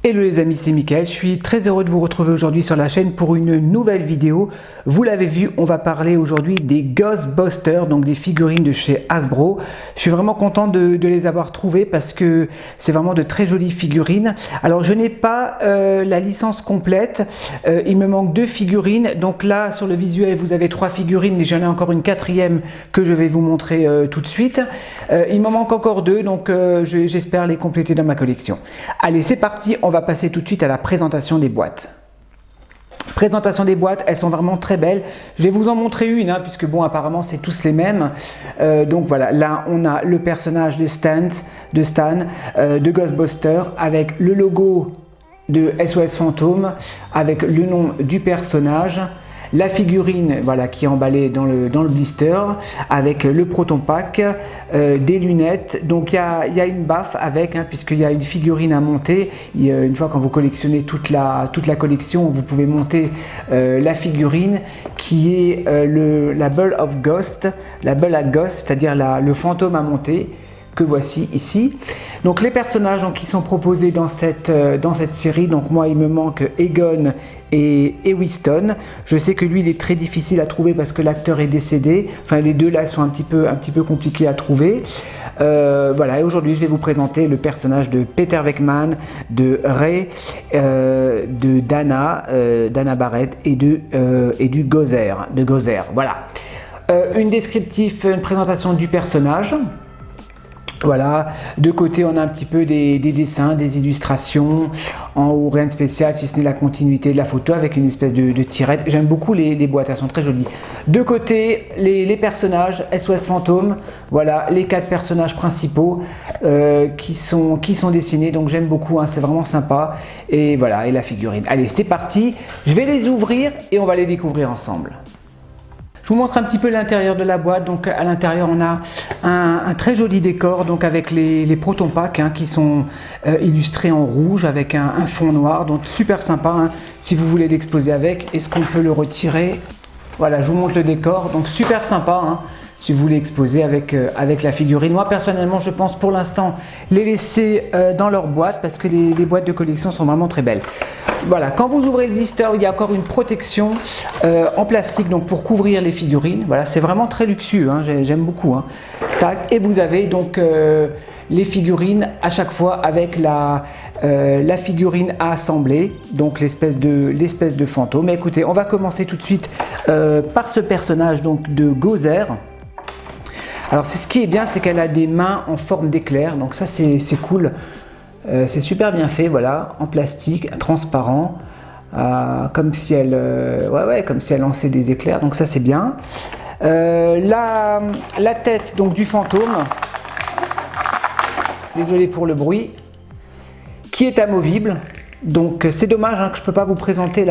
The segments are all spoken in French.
Hello les amis, c'est Mickaël, je suis très heureux de vous retrouver aujourd'hui sur la chaîne pour une nouvelle vidéo. Vous l'avez vu, on va parler aujourd'hui des Ghostbusters, donc des figurines de chez Hasbro. Je suis vraiment content de les avoir trouvées parce que c'est vraiment de très jolies figurines. Alors je n'ai pas la licence complète, il me manque 2 figurines. Donc là sur le visuel vous avez 3 figurines, mais j'en ai encore une 4e que je vais vous montrer tout de suite. Il m'en manque encore 2, donc j'espère les compléter dans ma collection. Allez, c'est parti, on va passer tout de suite à la présentation des boîtes. Présentation des boîtes, elles sont vraiment très belles. Je vais vous en montrer une, puisque bon, apparemment c'est tous les mêmes. Donc voilà, là on a le personnage de Stan de Ghostbusters avec le logo de SOS Fantôme, avec le nom du personnage. La figurine, voilà, qui est emballée dans le blister, avec le proton pack, des lunettes. Donc il y a une baffe avec, puisqu'il y a une figurine à monter. Une fois quand vous collectionnez toute la collection, vous pouvez monter la figurine qui est la Bull of Ghost, la Bull at Ghost, c'est-à-dire le fantôme à monter, que voici ici. Donc les personnages qui sont proposés dans cette série, donc moi il me manque Egon et Winston. Je sais que lui il est très difficile à trouver parce que l'acteur est décédé, enfin les deux là sont un petit peu compliqués à trouver. Voilà, et aujourd'hui je vais vous présenter le personnage de Peter Venkman, de Ray, de Dana Barrett et du Gozer, voilà. Une présentation du personnage. Voilà, de côté on a un petit peu des dessins, des illustrations, en haut rien de spécial si ce n'est la continuité de la photo avec une espèce de tirette. J'aime beaucoup les boîtes, elles sont très jolies. De côté les personnages, SOS Fantôme, voilà les 4 personnages principaux qui sont dessinés, donc j'aime beaucoup, c'est vraiment sympa. Et voilà, et la figurine. Allez, c'est parti, je vais les ouvrir et on va les découvrir ensemble. Je vous montre un petit peu l'intérieur de la boîte. Donc à l'intérieur on a un très joli décor, donc avec les proton packs qui sont illustrés en rouge avec un fond noir, donc super sympa si vous voulez l'exposer avec. Est-ce qu'on peut le retirer? Voilà, je vous montre le décor, donc super sympa si vous voulez exposer avec la figurine. Moi personnellement je pense pour l'instant les laisser dans leur boîte parce que les boîtes de collection sont vraiment très belles. Voilà, quand vous ouvrez le blister, il y a encore une protection en plastique, donc pour couvrir les figurines. Voilà, c'est vraiment très luxueux, j'aime beaucoup. Tac, et vous avez donc les figurines à chaque fois avec la figurine à assembler, donc l'espèce de fantôme. Mais écoutez, on va commencer tout de suite par ce personnage donc de Gozer. Alors ce qui est bien, c'est qu'elle a des mains en forme d'éclair, donc ça c'est cool. C'est super bien fait, voilà, en plastique, transparent, comme si elle lançait des éclairs, donc ça c'est bien. La tête donc du fantôme, désolé pour le bruit, qui est amovible. Donc c'est dommage que je ne peux pas vous présenter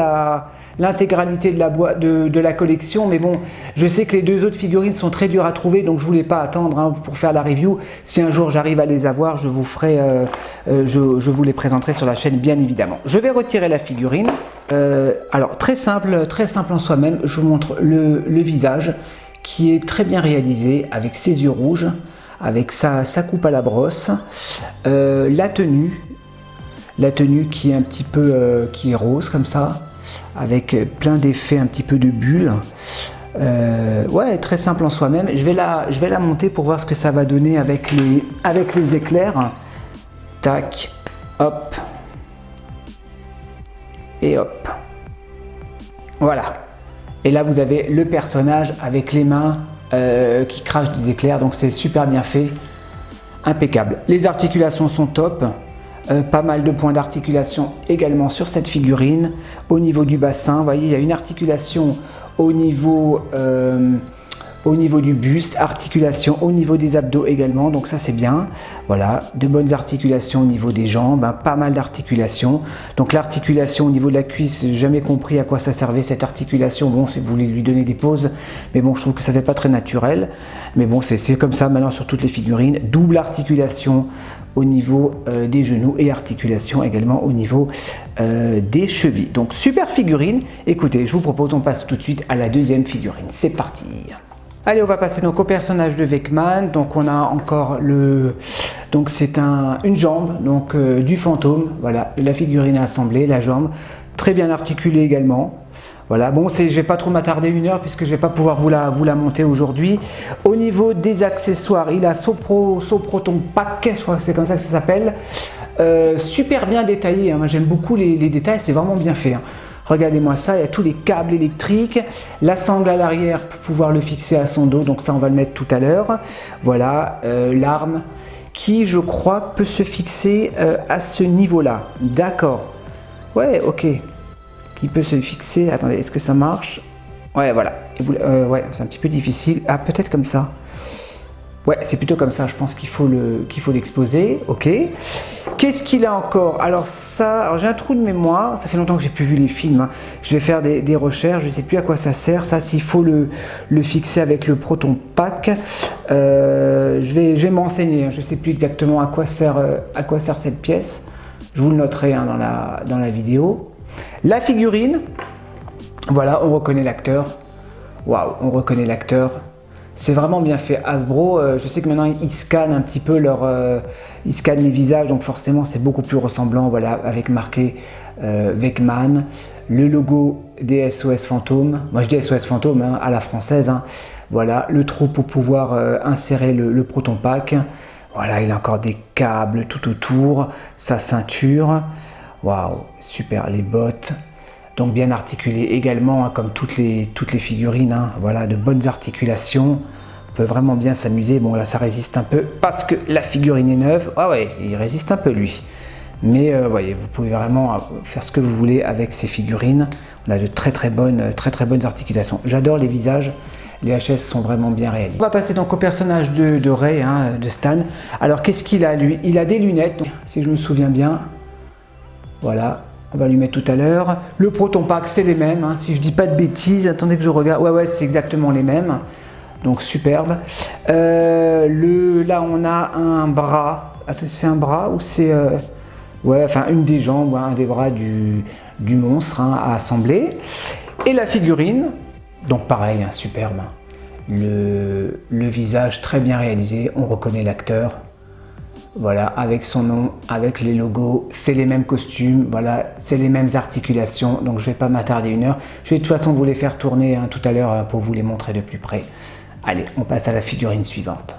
l'intégralité de la boîte de la collection, mais bon, je sais que les 2 autres figurines sont très dures à trouver, donc je voulais pas attendre pour faire la review. Si un jour j'arrive à les avoir, je vous ferai, je vous les présenterai sur la chaîne bien évidemment. Je vais retirer la figurine. Alors très simple en soi-même. Je vous montre le visage qui est très bien réalisé avec ses yeux rouges, avec sa coupe à la brosse, la tenue qui est un petit peu qui est rose comme ça, avec plein d'effets un petit peu de bulles. Ouais, très simple en soi-même. Je vais la monter pour voir ce que ça va donner avec les éclairs. Tac, hop et hop. Voilà. Et là vous avez le personnage avec les mains qui crachent des éclairs, donc c'est super bien fait, impeccable. Les articulations sont top. Pas mal de points d'articulation également sur cette figurine. Au niveau du bassin, vous voyez, il y a une articulation au niveau du buste, articulation au niveau des abdos également, donc ça c'est bien. Voilà, de bonnes articulations au niveau des jambes, pas mal d'articulations. Donc l'articulation au niveau de la cuisse, j'ai jamais compris à quoi ça servait cette articulation. Bon, si vous voulez lui donner des poses, mais bon, je trouve que ça fait pas très naturel. Mais bon, c'est comme ça maintenant sur toutes les figurines. Double articulation au niveau des genoux et articulation également au niveau des chevilles. Donc super figurine. Écoutez, je vous propose on passe tout de suite à la 2e figurine. C'est parti. Allez, on va passer donc au personnage de Venkman. Donc on a encore Donc c'est une jambe donc du fantôme. Voilà, la figurine est assemblée, la jambe très bien articulée également. Voilà, bon, je vais pas trop m'attarder 1 heure puisque je vais pas pouvoir vous la monter aujourd'hui. Au niveau des accessoires, il a Soproton Pack, je crois que c'est comme ça que ça s'appelle. Super bien détaillé, hein. Moi j'aime beaucoup les détails, c'est vraiment bien fait, hein. Regardez-moi ça, il y a tous les câbles électriques, la sangle à l'arrière pour pouvoir le fixer à son dos, donc ça on va le mettre tout à l'heure. Voilà, l'arme qui je crois peut se fixer à ce niveau-là. D'accord, ouais, ok. Qui peut se fixer, attendez, est-ce que ça marche? Ouais, voilà, ouais, c'est un petit peu difficile. Ah, peut-être comme ça. Ouais, c'est plutôt comme ça, je pense qu'il faut l'exposer, ok. Qu'est-ce qu'il a encore? Alors ça, alors j'ai un trou de mémoire, ça fait longtemps que j'ai plus vu les films, hein. Je vais faire des recherches, je ne sais plus à quoi ça sert. Ça, s'il faut le fixer avec le Proton Pack, je vais m'enseigner, hein. Je ne sais plus exactement à quoi sert cette pièce. Je vous le noterai, hein, dans la vidéo. La figurine, voilà, on reconnaît l'acteur. Waouh, on reconnaît l'acteur. C'est vraiment bien fait. Hasbro, je sais que maintenant ils scannent un petit peu ils scannent les visages, donc forcément c'est beaucoup plus ressemblant. Voilà, avec marqué Vecman, le logo des SOS Fantômes. Moi je dis SOS Fantômes, hein, à la française, hein. Voilà, le trou pour pouvoir insérer le Proton Pack. Voilà, il a encore des câbles tout autour, sa ceinture. Waouh, super, les bottes. Donc bien articulé également, hein, comme toutes les figurines, hein. Voilà, de bonnes articulations. On peut vraiment bien s'amuser. Bon là ça résiste un peu parce que la figurine est neuve. Ah ouais, il résiste un peu lui. Mais voyez, vous pouvez vraiment faire ce que vous voulez avec ces figurines. On a de très bonnes articulations. J'adore les visages. Les HS sont vraiment bien réalisés. On va passer donc au personnage de Ray, hein, de Stan. Alors qu'est-ce qu'il a lui? Il a des lunettes, si je me souviens bien. Voilà. On va lui mettre tout à l'heure. Le Proton Pack, c'est les mêmes, hein. Si je dis pas de bêtises, attendez que je regarde. Ouais, c'est exactement les mêmes. Donc superbe. Là, on a un bras. Attends, c'est un bras ou c'est... ouais, enfin, une des jambes, un des bras du monstre, hein, à assembler. Et la figurine, donc pareil, hein, superbe. Le visage très bien réalisé. On reconnaît l'acteur. Voilà, avec son nom, avec les logos, c'est les mêmes costumes, voilà, c'est les mêmes articulations, donc je ne vais pas m'attarder 1 heure. Je vais de toute façon vous les faire tourner, hein, tout à l'heure, pour vous les montrer de plus près. Allez, on passe à la figurine suivante.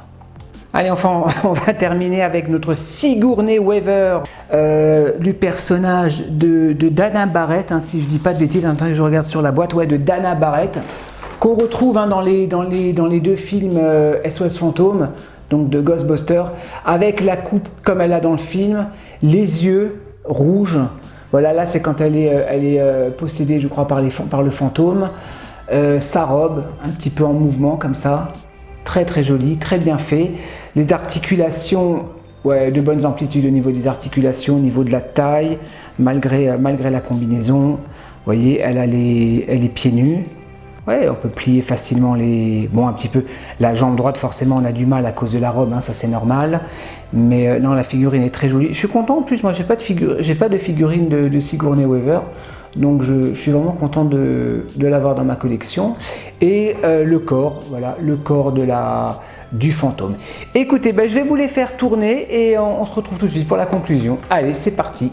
Allez, enfin, on va terminer avec notre Sigourney Weaver, du personnage de Dana Barrett, hein, si je ne dis pas de bêtises, attendez, je regarde sur la boîte, ouais, de Dana Barrett, qu'on retrouve, hein, dans les 2 films SOS Fantômes, donc de Ghostbusters, avec la coupe comme elle a dans le film, les yeux rouges. Voilà, là c'est quand elle est possédée, je crois, par le fantôme. Sa robe, un petit peu en mouvement comme ça, très joli, très bien fait. Les articulations, ouais, de bonnes amplitudes au niveau des articulations, au niveau de la taille, malgré la combinaison. Vous voyez, elle est pieds nus. Ouais, on peut plier facilement bon, un petit peu. La jambe droite, forcément, on a du mal à cause de la robe, hein, ça c'est normal. Mais non, la figurine est très jolie. Je suis content, en plus, moi, j'ai pas de figurine de Sigourney Weaver. Donc, je suis vraiment content de l'avoir dans ma collection. Et le corps, voilà, le corps du fantôme. Écoutez, je vais vous les faire tourner et on se retrouve tout de suite pour la conclusion. Allez, c'est parti.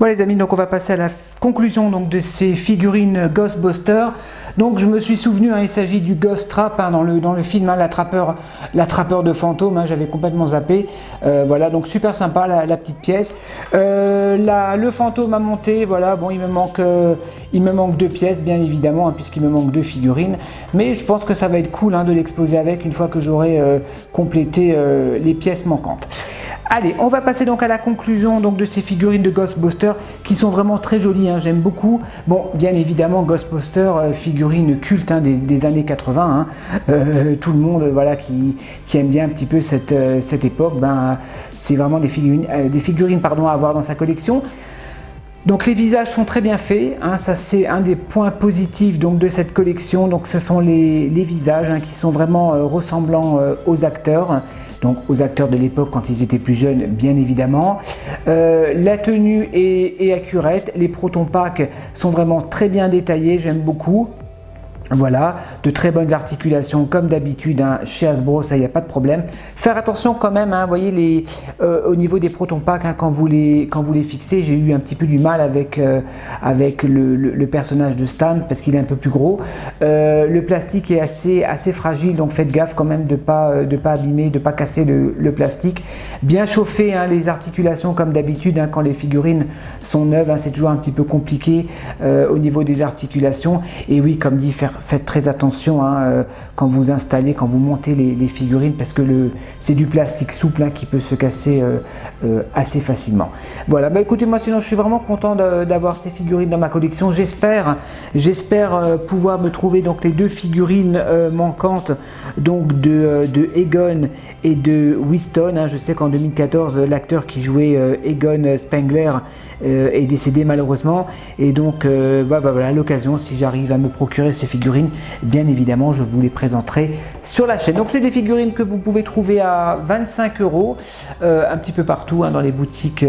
Voilà les amis, donc on va passer à la conclusion donc, de ces figurines Ghostbusters. Donc je me suis souvenu, il s'agit du Ghost Trap dans le film, l'attrapeur de fantômes, j'avais complètement zappé. Voilà, donc super sympa la petite pièce. Le fantôme à monter, voilà, bon il me manque 2 pièces bien évidemment, puisqu'il me manque 2 figurines. Mais je pense que ça va être cool de l'exposer avec une fois que j'aurai complété les pièces manquantes. Allez, on va passer donc à la conclusion donc, de ces figurines de Ghostbusters qui sont vraiment très jolies, j'aime beaucoup. Bon, bien évidemment, Ghostbusters, figurine culte des années 80. Tout le monde voilà, qui aime bien un petit peu cette époque, c'est vraiment des figurines à avoir dans sa collection. Donc les visages sont très bien faits, ça c'est un des points positifs donc, de cette collection. Donc ce sont les visages qui sont vraiment ressemblants aux acteurs. Donc aux acteurs de l'époque quand ils étaient plus jeunes, bien évidemment. La tenue est accurate, les Proton Packs sont vraiment très bien détaillés, j'aime beaucoup. Voilà, de très bonnes articulations comme d'habitude chez Hasbro, ça il n'y a pas de problème. Faire attention quand même, vous voyez au niveau des Proton Packs, quand vous les fixez, j'ai eu un petit peu du mal avec le personnage de Stan parce qu'il est un peu plus gros. Le plastique est assez fragile, donc faites gaffe quand même de pas abîmer, de pas casser le plastique. Bien chauffer les articulations comme d'habitude quand les figurines sont neuves, c'est toujours un petit peu compliqué au niveau des articulations. Et oui, comme dit, faites très attention quand vous installez, quand vous montez les figurines parce que c'est du plastique souple qui peut se casser assez facilement. Voilà, écoutez, moi sinon je suis vraiment content d'avoir ces figurines dans ma collection. J'espère pouvoir me trouver donc les 2 figurines manquantes donc de Egon et de Winston. Je sais qu'en 2014 l'acteur qui jouait Egon Spengler est décédé malheureusement, et donc voilà, à l'occasion, si j'arrive à me procurer ces figurines, bien évidemment je vous les présenterai sur la chaîne. Donc c'est des figurines que vous pouvez trouver à 25 € un petit peu partout dans les boutiques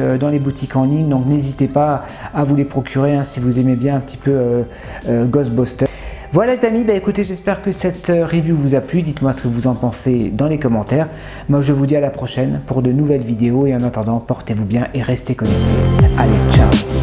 en ligne, donc n'hésitez pas à vous les procurer si vous aimez bien un petit peu Ghostbusters. Voilà les amis, écoutez, j'espère que cette review vous a plu, dites-moi ce que vous en pensez dans les commentaires. Moi je vous dis à la prochaine pour de nouvelles vidéos, et en attendant, portez-vous bien et restez connectés. Allez, ciao!